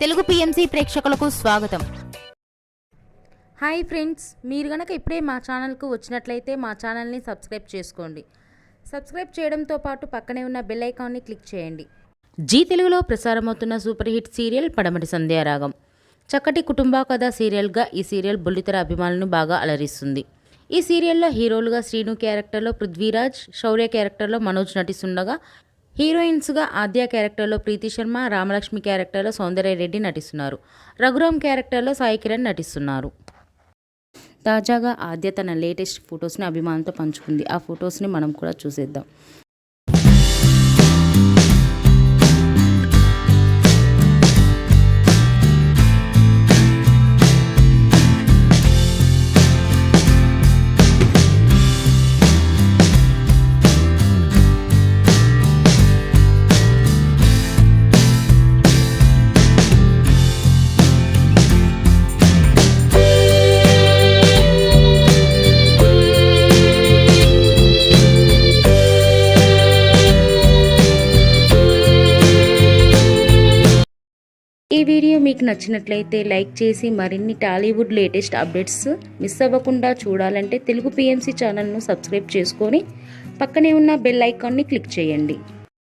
Telugu PMC ప్రేక్షకులకు స్వాగతం. Hi friends, మీరు గనక ఇప్పుడే మా ఛానల్కు వచ్చినట్లయితే మా ఛానల్ని సబ్స్క్రైబ్ చేసుకోండి. సబ్స్క్రైబ్ చేయడంతో పాటు పక్కనే ఉన్న బెల్ ఐకాన్ని క్లిక్ చేయండి. జీ తెలుగులో ప్రసారమవుతున్న సూపర్ హిట్ సీరియల్ పడమటి సంధ్యారాగం. చక్కటి కుటుంబ కథ సీరియల్గా ఈ సీరియల్ బుల్లితెర అభిమానులను బాగా అలరిస్తుంది. ఈ సీరియల్లో హీరోలుగా శ్రీను క్యారెక్టర్లో పృథ్వీరాజ్, శౌర్య క్యారెక్టర్లో మనోజ్ నటిస్తుండగా హీరోయిన్స్గా ఆద్య క్యారెక్టర్లో ప్రీతి శర్మ, రామలక్ష్మి క్యారెక్టర్లో సౌందర్య రెడ్డి నటిస్తున్నారు. రఘురామ్ క్యారెక్టర్లో సాయి కిరణ్ నటిస్తున్నారు. తాజాగా ఆద్య తన లేటెస్ట్ ఫొటోస్ని అభిమానులతో పంచుకుంది. ఆ ఫొటోస్ని మనం కూడా చూసేద్దాం. ఈ వీడియో మీకు నచ్చినట్లయితే లైక్ చేసి మరిన్ని టాలీవుడ్ లేటెస్ట్ అప్డేట్స్ మిస్ అవ్వకుండా చూడాలంటే తెలుగు పిఎంసి ఛానల్ను సబ్స్క్రైబ్ చేసుకొని పక్కనే ఉన్న బెల్ ఐకాన్ని క్లిక్ చేయండి.